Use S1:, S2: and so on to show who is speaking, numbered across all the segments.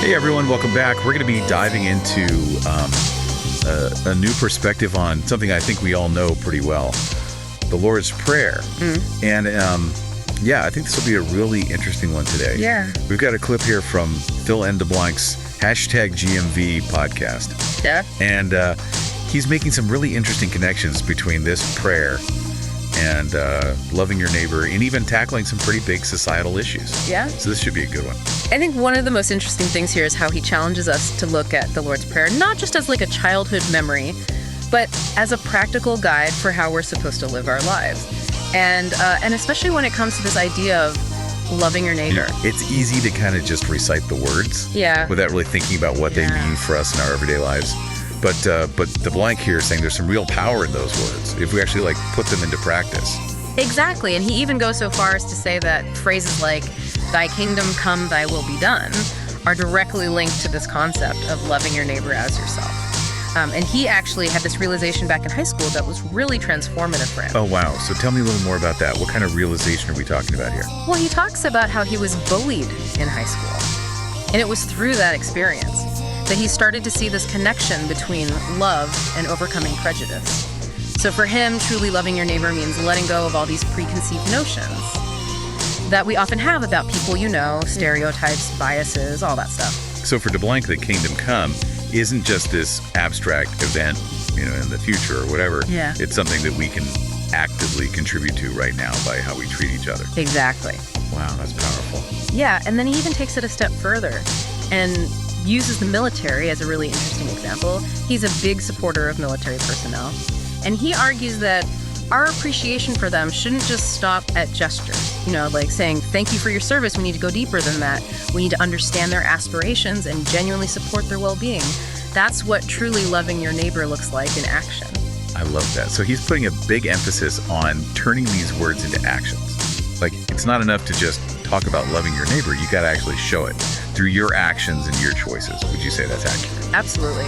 S1: Hey everyone, welcome back. We're going to be diving into a new perspective on something I think we all know pretty well, the Lord's Prayer. And I think this will be a really interesting one today.
S2: Yeah.
S1: We've got a clip here from Phil and DeBlanc's #GMVPodcast.
S2: Yeah.
S1: And he's making some really interesting connections between this prayer and loving your neighbor, and even tackling some pretty big societal issues.
S2: Yeah.
S1: So this should be a good one.
S2: I think one of the most interesting things here is how he challenges us to look at the Lord's Prayer, not just as like a childhood memory, but as a practical guide for how we're supposed to live our lives. And especially when it comes to this idea of loving your neighbor.
S1: It's easy to kind of just recite the words without really thinking about what they mean for us in our everyday lives. But DeBlanc here is saying there's some real power in those words if we actually put them into practice.
S2: Exactly, and he even goes so far as to say that phrases like "Thy kingdom come, Thy will be done" are directly linked to this concept of loving your neighbor as yourself. And he actually had this realization back in high school that was really transformative for him.
S1: Oh, wow. So tell me a little more about that. What kind of realization are we talking about here?
S2: Well, he talks about how he was bullied in high school. And it was through that experience that he started to see this connection between love and overcoming prejudice. So for him, truly loving your neighbor means letting go of all these preconceived notions that we often have about people you know, stereotypes, biases, all that stuff.
S1: So for DeBlanc, the kingdom come isn't just this abstract event, in the future or whatever.
S2: Yeah.
S1: It's something that we can actively contribute to right now by how we treat each other.
S2: Exactly.
S1: Wow, that's powerful.
S2: Yeah, and then he even takes it a step further and uses the military as a really interesting example. He's a big supporter of military personnel, and he argues that our appreciation for them shouldn't just stop at gestures, like saying, thank you for your service. We need to go deeper than that. We need to understand their aspirations and genuinely support their well-being. That's what truly loving your neighbor looks like in action.
S1: I love that. So he's putting a big emphasis on turning these words into actions. It's not enough to just talk about loving your neighbor. You got to actually show it through your actions and your choices. Would you say that's accurate?
S2: Absolutely.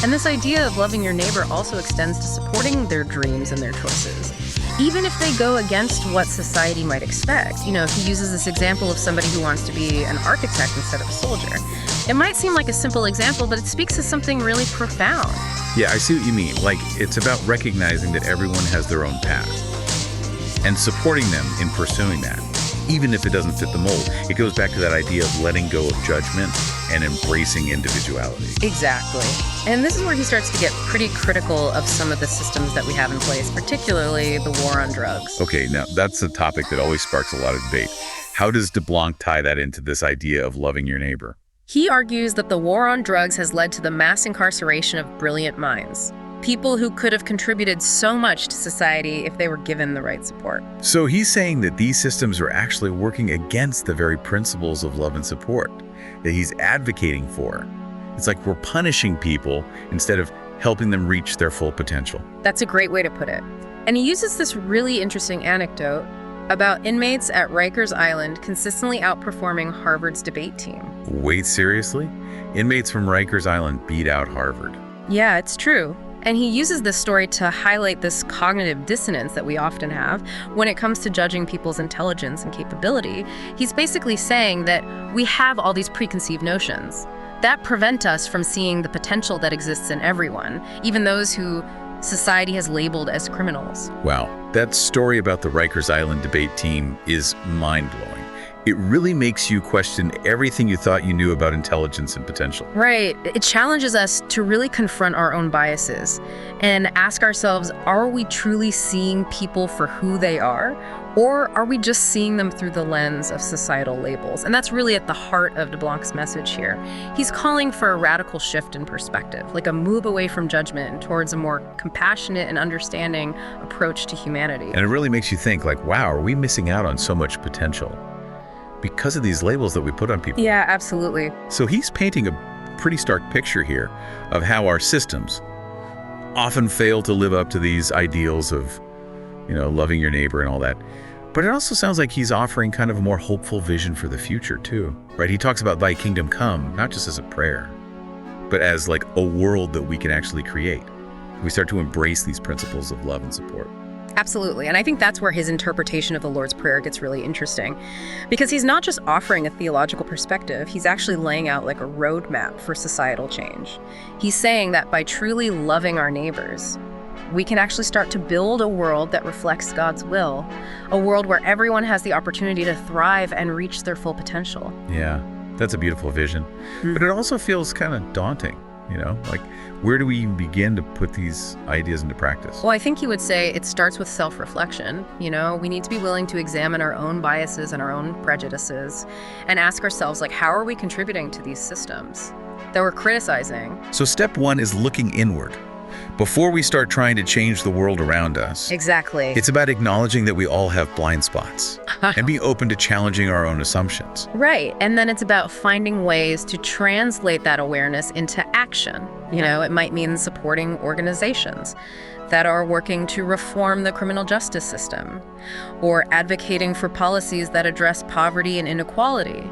S2: And this idea of loving your neighbor also extends to supporting their dreams and their choices, even if they go against what society might expect. He uses this example of somebody who wants to be an architect instead of a soldier. It might seem like a simple example, but it speaks to something really profound.
S1: Yeah, I see what you mean. It's about recognizing that everyone has their own path and supporting them in pursuing that, even if it doesn't fit the mold. It goes back to that idea of letting go of judgment and embracing individuality.
S2: Exactly. And this is where he starts to get pretty critical of some of the systems that we have in place, particularly the war on drugs.
S1: Okay, now that's a topic that always sparks a lot of debate. How does DeBlanc tie that into this idea of loving your neighbor?
S2: He argues that the war on drugs has led to the mass incarceration of brilliant minds. People who could have contributed so much to society if they were given the right support.
S1: So he's saying that these systems are actually working against the very principles of love and support that he's advocating for. It's like we're punishing people instead of helping them reach their full potential.
S2: That's a great way to put it. And he uses this really interesting anecdote about inmates at Rikers Island consistently outperforming Harvard's debate team.
S1: Wait, seriously? Inmates from Rikers Island beat out Harvard?
S2: Yeah, it's true. And he uses this story to highlight this cognitive dissonance that we often have when it comes to judging people's intelligence and capability. He's basically saying that we have all these preconceived notions that prevent us from seeing the potential that exists in everyone, even those who society has labeled as criminals.
S1: Wow, that story about the Rikers Island debate team is mind-blowing. It really makes you question everything you thought you knew about intelligence and potential.
S2: Right. It challenges us to really confront our own biases and ask ourselves, are we truly seeing people for who they are? Or are we just seeing them through the lens of societal labels? And that's really at the heart of DeBlanc's message here. He's calling for a radical shift in perspective, like a move away from judgment towards a more compassionate and understanding approach to humanity.
S1: And it really makes you think, wow, are we missing out on so much potential because of these labels that we put on people?
S2: Yeah, absolutely.
S1: So he's painting a pretty stark picture here of how our systems often fail to live up to these ideals of, loving your neighbor and all that. But it also sounds like he's offering kind of a more hopeful vision for the future too, right? He talks about thy kingdom come, not just as a prayer, but as a world that we can actually create. We start to embrace these principles of love and support.
S2: Absolutely. And I think that's where his interpretation of the Lord's Prayer gets really interesting, because he's not just offering a theological perspective, he's actually laying out like a roadmap for societal change. He's saying that by truly loving our neighbors, we can actually start to build a world that reflects God's will, a world where everyone has the opportunity to thrive and reach their full potential.
S1: Yeah, that's a beautiful vision. But it also feels kind of daunting, like where do we even begin to put these ideas into practice?
S2: Well, I think he would say it starts with self-reflection. We need to be willing to examine our own biases and our own prejudices and ask ourselves, how are we contributing to these systems that we're criticizing?
S1: So step one is looking inward. Before we start trying to change the world around us.
S2: Exactly.
S1: It's about acknowledging that we all have blind spots and be open to challenging our own assumptions.
S2: Right. And then it's about finding ways to translate that awareness into action. It might mean supporting organizations that are working to reform the criminal justice system or advocating for policies that address poverty and inequality.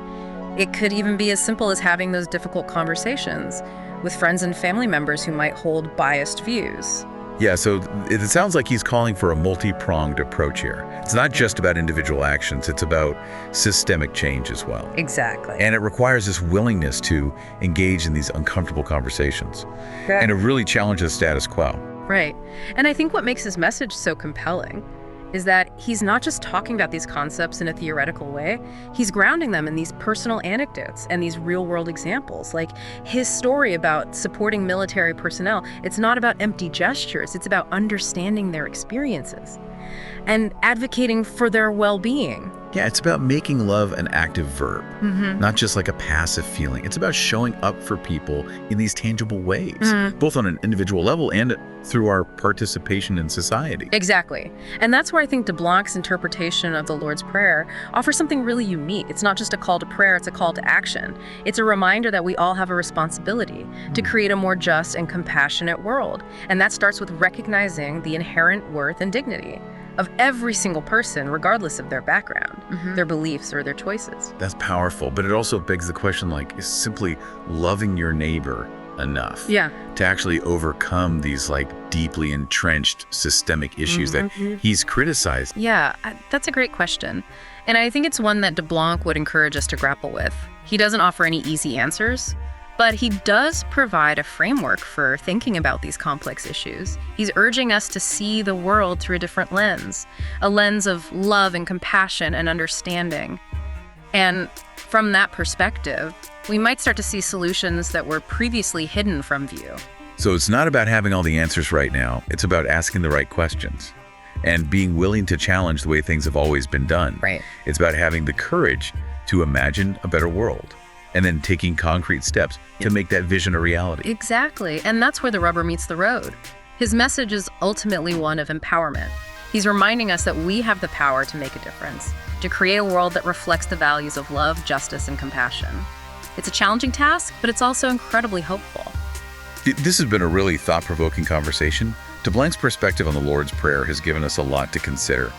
S2: It could even be as simple as having those difficult conversations with friends and family members who might hold biased views.
S1: Yeah, so it sounds like he's calling for a multi-pronged approach here. It's not just about individual actions, it's about systemic change as well.
S2: Exactly.
S1: And it requires this willingness to engage in these uncomfortable conversations and to really challenge the status quo.
S2: Right. And I think what makes his message so compelling is that he's not just talking about these concepts in a theoretical way, he's grounding them in these personal anecdotes and these real-world examples. Like his story about supporting military personnel, it's not about empty gestures, it's about understanding their experiences and advocating for their well-being.
S1: Yeah, it's about making love an active verb, not just like a passive feeling. It's about showing up for people in these tangible ways, both on an individual level and through our participation in society.
S2: Exactly. And that's where I think DeBlanc's interpretation of the Lord's Prayer offers something really unique. It's not just a call to prayer, it's a call to action. It's a reminder that we all have a responsibility to create a more just and compassionate world. And that starts with recognizing the inherent worth and dignity of every single person, regardless of their background, their beliefs, or their choices.
S1: That's powerful, but it also begs the question, is simply loving your neighbor enough to actually overcome these deeply entrenched systemic issues that he's criticized?
S2: Yeah, that's a great question. And I think it's one that DeBlanc would encourage us to grapple with. He doesn't offer any easy answers, but he does provide a framework for thinking about these complex issues. He's urging us to see the world through a different lens, a lens of love and compassion and understanding. And from that perspective, we might start to see solutions that were previously hidden from view.
S1: So it's not about having all the answers right now. It's about asking the right questions and being willing to challenge the way things have always been done.
S2: Right.
S1: It's about having the courage to imagine a better world and then taking concrete steps to make that vision a reality.
S2: Exactly. And that's where the rubber meets the road. His message is ultimately one of empowerment. He's reminding us that we have the power to make a difference, to create a world that reflects the values of love, justice, and compassion. It's a challenging task, but it's also incredibly hopeful.
S1: This has been a really thought-provoking conversation. DeBlanc's perspective on the Lord's Prayer has given us a lot to consider.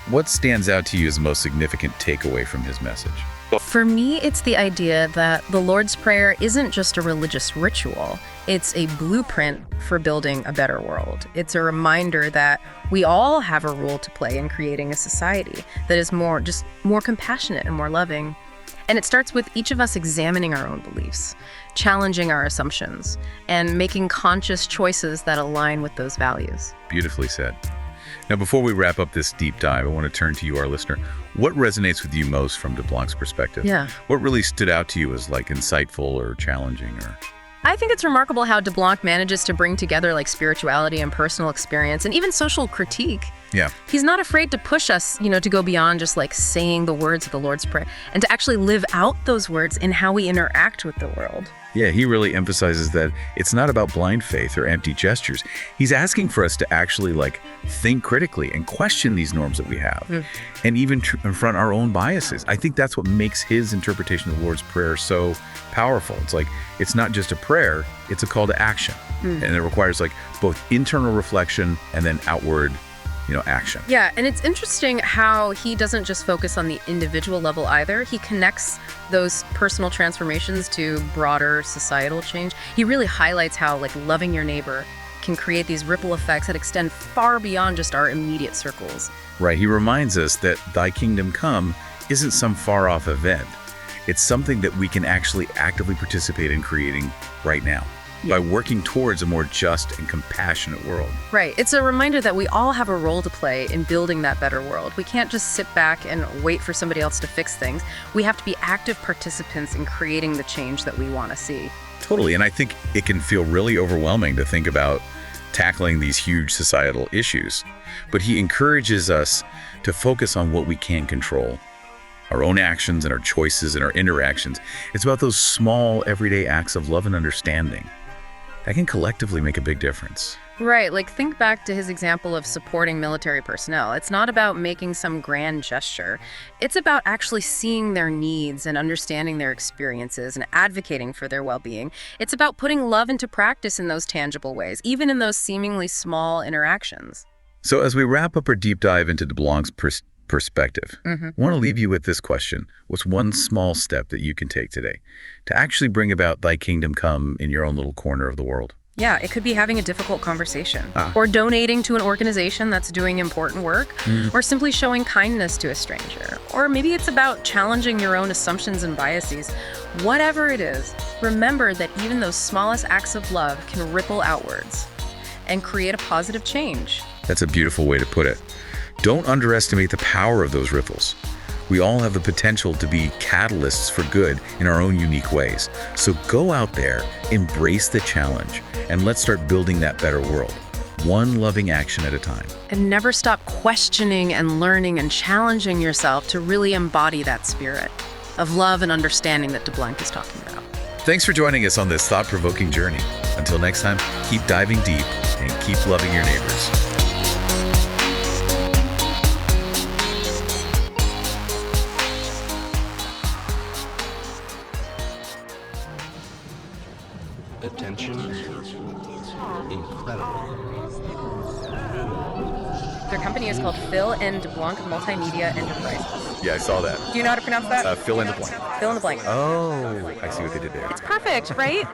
S1: What stands out to you as the most significant takeaway from his message?
S2: For me, it's the idea that the Lord's Prayer isn't just a religious ritual. It's a blueprint for building a better world. It's a reminder that we all have a role to play in creating a society that is more compassionate and more loving. And it starts with each of us examining our own beliefs, challenging our assumptions, and making conscious choices that align with those values.
S1: Beautifully said. Now, before we wrap up this deep dive, I want to turn to you, our listener. What resonates with you most from DeBlanc's perspective?
S2: Yeah.
S1: What really stood out to you as insightful or challenging?
S2: I think it's remarkable how DeBlanc manages to bring together spirituality and personal experience and even social critique.
S1: Yeah.
S2: He's not afraid to push us, to go beyond just saying the words of the Lord's Prayer and to actually live out those words in how we interact with the world.
S1: Yeah, he really emphasizes that it's not about blind faith or empty gestures. He's asking for us to actually think critically and question these norms that we have and even confront our own biases. I think that's what makes his interpretation of the Lord's Prayer so powerful. It's not just a prayer, it's a call to action. And it requires both internal reflection and then outward action.
S2: Yeah, and it's interesting how he doesn't just focus on the individual level either. He connects those personal transformations to broader societal change. He really highlights how loving your neighbor can create these ripple effects that extend far beyond just our immediate circles.
S1: Right, he reminds us that thy kingdom come isn't some far-off event. It's something that we can actually actively participate in creating right now by working towards a more just and compassionate world.
S2: Right. It's a reminder that we all have a role to play in building that better world. We can't just sit back and wait for somebody else to fix things. We have to be active participants in creating the change that we want to see.
S1: Totally, and I think it can feel really overwhelming to think about tackling these huge societal issues. But he encourages us to focus on what we can control. Our own actions and our choices and our interactions. It's about those small, everyday acts of love and understanding that can collectively make a big difference.
S2: Right, like think back to his example of supporting military personnel. It's not about making some grand gesture. It's about actually seeing their needs and understanding their experiences and advocating for their well-being. It's about putting love into practice in those tangible ways, even in those seemingly small interactions.
S1: So as we wrap up our deep dive into DeBlanc's perspective, I want to leave you with this question. What's one small step that you can take today to actually bring about thy kingdom come in your own little corner of the world?
S2: Yeah, it could be having a difficult conversation, or donating to an organization that's doing important work, or simply showing kindness to a stranger. Or maybe it's about challenging your own assumptions and biases. Whatever it is, remember that even those smallest acts of love can ripple outwards and create a positive change.
S1: That's a beautiful way to put it. Don't underestimate the power of those ripples. We all have the potential to be catalysts for good in our own unique ways. So go out there, embrace the challenge, and let's start building that better world, one loving action at a time.
S2: And never stop questioning and learning and challenging yourself to really embody that spirit of love and understanding that DeBlanc is talking about.
S1: Thanks for joining us on this thought-provoking journey. Until next time, keep diving deep and keep loving your neighbors.
S3: Attention. Incredible.
S2: Their company is called Phil and DeBlanc Multimedia Enterprises.
S1: Yeah, I saw that.
S2: Do you know how to pronounce that?
S1: Fill in the blank.
S2: Fill in the blank.
S1: Oh, I see what they did there.
S2: It's perfect, right?